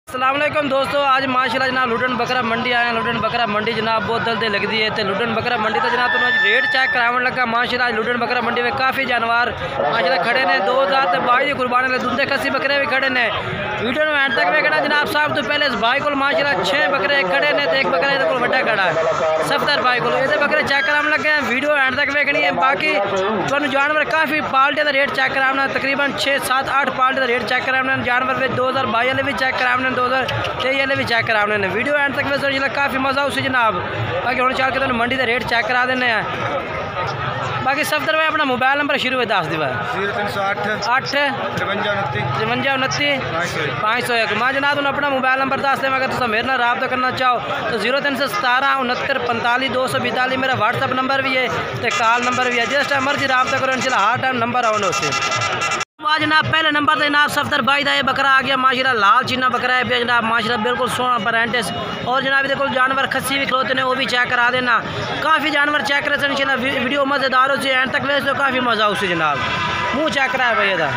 अस्सलाम वालेकुम दोस्तों, आज माशाल्लाह जनाब लुडन बकरा मंडी आए। लुडन बकरा मंडी जनाब बहुत जल्दी लगती है। तो लुडन बकरा मंडी तो जनाब तो रेट चेक करावन लगा। माशाल्लाह लुडन बकरा मंडी में काफ़ी जानवर माशाल्लाह खड़े ने। 2022 की कुर्बानी ले दूधे खसी बकरे भी खड़े ने। वीडियो में एंड तक वेखना जनाब साहब। तो पहले इस भाई को माशाल्लाह 6 बकरे खड़े ने। तो एक बकरा ये बड़ा खड़ा है सफ्तर भाई को। ये बकरे चेक करावन लगे हैं। वीडियो एंड तक वेखनी है। बाकी तुम जानवर काफ़ी पाल्टे का रेट चेक कराना, तकरीबन 6, 7, 8 पाल्टे का रेट चेक कराना। जानवर में 2022 वाले भी चेक कराने, 2023 वाले भी चेक कराने ने। वीडियो एंड तक वैसे काफ़ी मज़ा उसी जनाब। बाकी हम चल के तुम मंडी का रेट चेक करा देने हैं। बाकी सफ्तर में अपना मोबाइल नंबर शुरू में दस दिवा 0308 8 53 59 501। मैं जनाब तुम अपना मोबाइल नंबर दस दें। अगर तुम मेरे नाल रब्ता करना चाहो तो 0317 69 45 242 मेरा व्हाट्सअप नंबर भी है तो कॉल नंबर भी है। जिस टाइम मर्जी रब्ता करो इंशाल्लाह हर टाइम नंबर आओ उसे। आज जनाब पहले नंबर पर जनाब सफ्तर भाई का ये बकरा आ गया। माशाल्लाह लाल चीना बकरा है जनाब। माशाल्लाह बिल्कुल सोना परैंटिस। और जनाब देखो जानवर खस्सी भी खलोते हैं, वो भी चेक करा देना। काफ़ी जानवर चेक करे इंशाल्लाह। वीडियो मज़ेदार हो से एंड तक वैसे तो काफ़ी मज़ा उसे जनाब। मुँह चेक करा है भाई का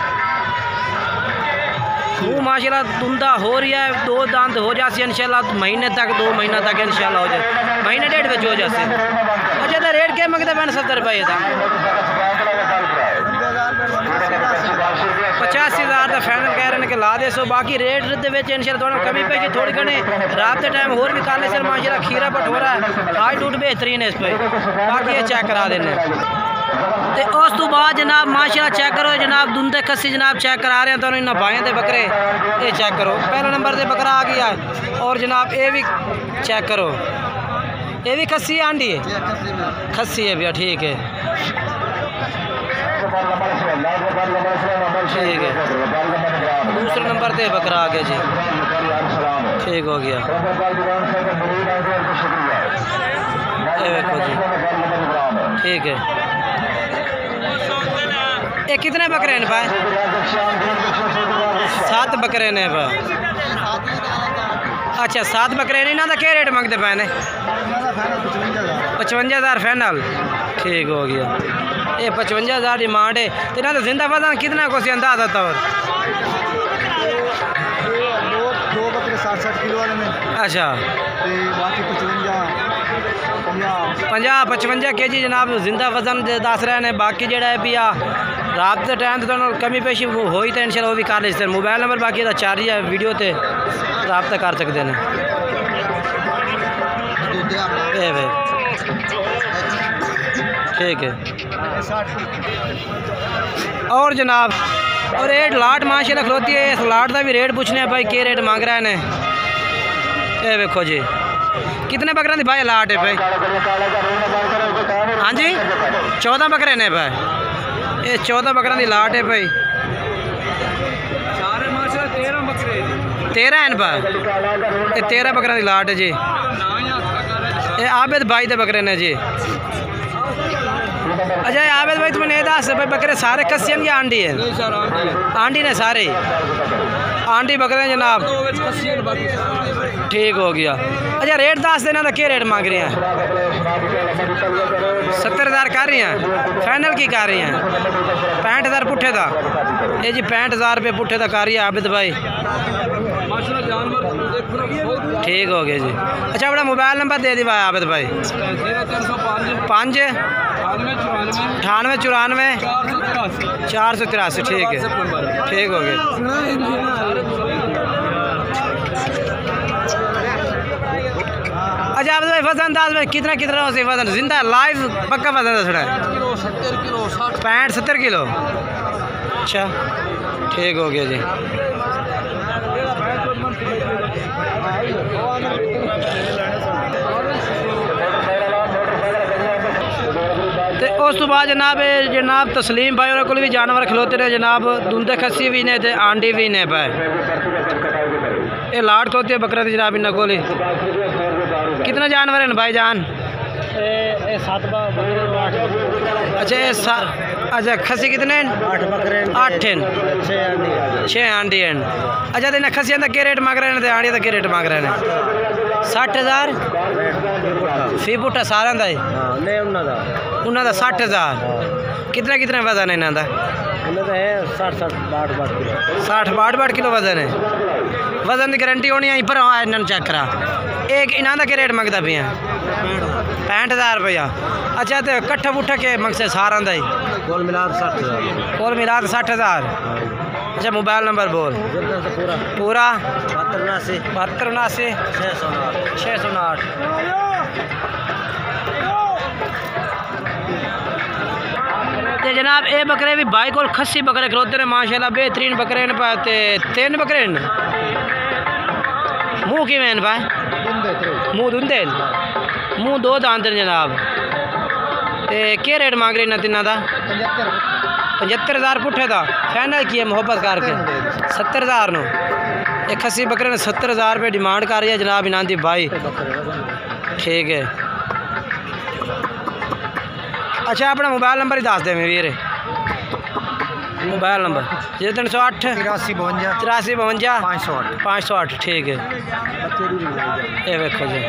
मुँह माशाल्लाह धुंधा हो रही है। 2 दांत हो जाए इंशाल्लाह महीने तक, 2 महीना तक इंशाल्लाह हो जाए। महीने डेढ़ बजे हो जाए। अच्छा तो रेट क्या मंगते मैंने सफ्तर भाई था 85,000 का फाइनल कह रहे हैं कि ला दे सो। बाकी रेट इंशाल्लाह कमी पेगी थोड़ी घनी रात के टाइम होर भी काले सर माशाल्लाह खीरा भटोरा है। हाई टूट बेहतरीन है इस पर। बाकी ये चेक करा देने। तो उस तो बाद जनाब माशाल्लाह चेक करो जनाब दुंदे खस्सी जनाब चेक करा रहे हैं। तो इन भाइयों के बकरे ये चेक करो। पहले नंबर से बकरा आ गया है। और जनाब ये भी चेक करो, ये भी खस्सी आंडी है, खस्सी है भैया ठीक है ठीक है। दूसरे नंबर पे बकरा आ गया जी, ठीक हो गया। ये देखो जी ठीक है। ये कितने बकरे हैं भाई? 7 बकरे ने भाई। अच्छा 7 बकरे ने। इन्हों क्या रेट मंगते पे ने? 55,000 फाइनल, ठीक हो गया। ये 55,000 डिमांड है। तो इन्होंने जिंदा वजन कितना को अंदाजा था? 2 बकरे 60 किलो वाले में। अच्छा बाकी 50-55 kg जनाब जिंदा वजन दस रहे हैं। बाकी जोड़ा है भी रात के टाइम तो कमी पेशी हो ही तो इंशाल्लाह वो भी कर ले। मोबाइल नंबर बाकी का 4 ही है, वीडियो ते रब्ता कर सकते हैं। ठीक है। और जनाब और रेट लाट माशाल्लाह खलोती है। इस लाट का भी रेट पूछने भाई क्या रेट मांग रहे हैं। ये देखो जी कितने बकरे की भाई लाट है भाई? हाँ जी 14 बकरे ने भाई। ये 14 बकरों की लाट है भाई। 13 हैं भाई। ये 13 बकरों की लाट है जी। ये आबिद भाई के बकरे ने जी। अच्छा आबिद भाई तुम्हें ये दस भाई बकरे सारे कस्सियन या आंडी है? आंडी ने सारे आंडी बकरे जनाब, ठीक हो गया। अच्छा रेट दस देना तो क्या रेट मांग रहे हैं? 70,000 कर रही हैं फाइनल की कर रही हैं? 65,000 पुट्ठे का। ये जी 65,000 रुपये पुट्ठे का कर रही है आबिद भाई, ठीक हो गया जी। अच्छा अपना मोबाइल नंबर दे दी भाई आबिद भाई। 5 98 94 483, ठीक है ठीक हो गया। अच्छा आबिद भाई वजन दास भाई कितना कितना हो वजन जिंदा लाइव पक्का वजन दस रहा है? 65-70 किलो। अच्छा ठीक हो गया जी। तो उस तो बाद जनाब तस्लीम भाई उन्होंने भी जानवर खलोते रहे जनाब। दूधे खस्सी भी ने ते आंडी भी ने पाए। ये लाट खलोती है बकरा की जनाब इन्होंने को। कितना जानवर है भाई जान? 7 बकरे। अच्छा ये अच्छा खस्सी कितने हैं? 8 बकरे 8 हैं, 6 आंडी हैं। अच्छा तो इन्हें खस्सियों का क्या रेट मांग रहे हैं? आंडी का क्या रेट मांग रहे हैं? 60,000 फी पुट्ठा सारा का ही? नहीं उन्होंने 60,000। कितना कितना वजन है इन्हों का? इन्हें तो है 60 किलो 60 किलो वजन है। वजन की गारंटी होनी है पर इन्होंने चेक करा। एक इन्हों का रेट मंगता पे 65,000 रुपया। अच्छा तो कट्ठा पुट्ठा के मकसद सारा ही कुल मिला 60,000 कुल मिला 60,000। अच्छा मोबाइल नंबर बोल पूरा 72 609। ते जनाब ये बकरे भी भाई को खस्सी बकरे खलोते ने माशाल्लाह बेहतरीन बकरे ने पाते 3 बकरे ने। मुँह कि भाई मुँह धुंधे मुँह 2 दांत ने जनाब। ते क्या रेट मांग रहे तिना का 75,000 पुट्ठे का फाइनल किया मोहब्बत करके 70,000 नो। एक खस्सी बकरे ने 70,000 रुपये डिमांड कर रही है जनाब इन्हों की भाई। ठीक है। अच्छा अपना मोबाइल नंबर ही दस दे वीर। Mobile number 0308 83 52 508 508। ठीक है। ये देखो जी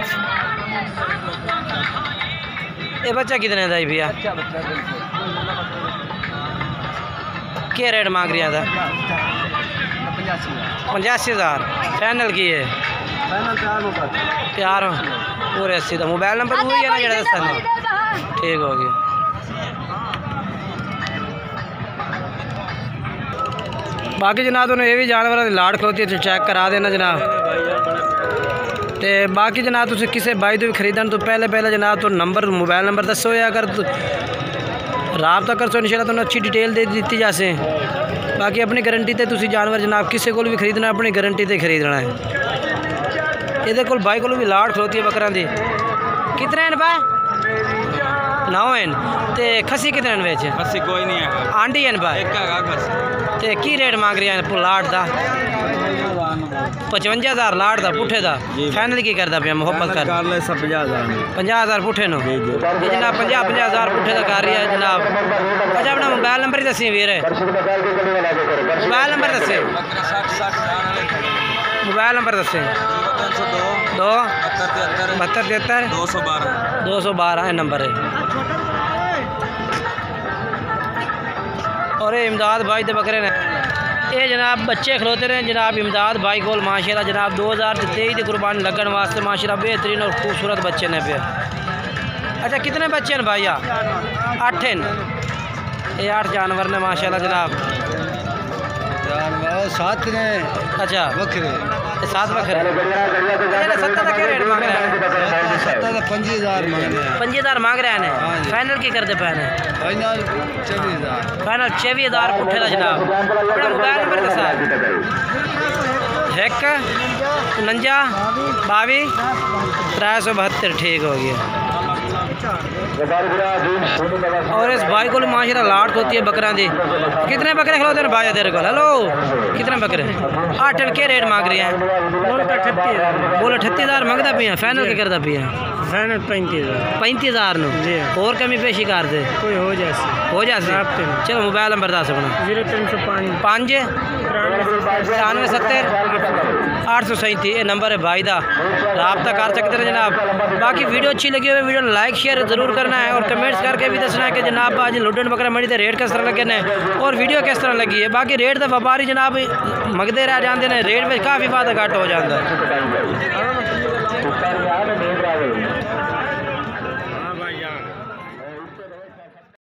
ये बच्चा कितने का भैया क्या रेट मांग रही था 85,000 फाइनल की है तैयार हो पूरे 80 का। मोबाइल नंबर वही है ना जरा दसा। ठीक हो गया। बाकी जनाब तुम ये भी जानवर की लाड़ खलोती है चेक करा देना जनाब। तो बाकी जनाब तुम किसी बाई तो भी खरीदने तो पहले जनाब तो नंबर मोबाइल नंबर दसो या अगर राबता कर सो इंशाल्लाह तुम अच्छी डिटेल दे दी जासे। बाकी अपनी गारंटी ते तुसी जानवर जनाब किसी को भी खरीदना अपनी गारंटी ते खरीदना है। ये को बाई को भी लाड़ खलोती है बकरा दी। कितने हैं भाई 9 हैं। तो खसी कितने बेच खसी कोई नहीं है आंडी हैं भाई तो की रेट मांग रही है लाट का 55,000 लाट का पुट्ठे का फाइनल की करता पे मोहब्बत कर 50,000 पुट्ठे नो जनाब 50,000 पुट्ठे का कर रही है जनाब। अच्छा अपना मोबाइल नंबर ही दसी वीर मोबाइल नंबर दसे मोबाइल नंबर दसे 2 72 212 नंबर है। और ये इमदाद भाई के बकरे ने ये जनाब बच्चे खलोते रहे जनाब इमदाद भाई को माशाल्लाह जनाब 2023 की कुर्बानी लगन वास्ते माशाल्लाह बेहतरीन और खूबसूरत बच्चे ने पे। अच्छा कितने बच्चे हैं भैया 8 हैं। ये 8 जानवर ने माशाल्लाह जनाब 7 ने। अच्छा बकरे 7 बकरे 70 का क्या रेट मांग रहे हैं 25,000 मांग रहे हैं। फाइनल की करते पे फाइनल 24,000 पुट्ठे का जनाब। अपना मोबाइल नंबर दसा 1 49 22 372। ठीक हो गया। और इस भाई को माशाल्लाह लाट होती है बकरा दी। कितने बकरे खिलाते हैं भाई तेरे को? हेलो कितने बकरे 8 के रेट मांग रही हैं बोलो 38,000 मंगता पे फाइनल क्या करता पे फाइनल 35,000 नो और कमी पेशी कर दे कोई हो जाए। चलो मोबाइल नंबर दस अपना 0305 9370 837 ये नंबर है भाई का रब्ता कर सकते हैं जनाब। बाकी वीडियो अच्छी लगी हुई वीडियो लाइक शेयर जरूर करना है और कमेंट्स करके भी दसना है कि जनाब आज लुडन बकरा मंडी के रेट किस तरह लगे ने और वीडियो किस तरह लगी है। बाकी रेट तो व्यापारी जनाब मंगते रह जाते हैं रेट में काफ़ी वादा घट हो जाता है।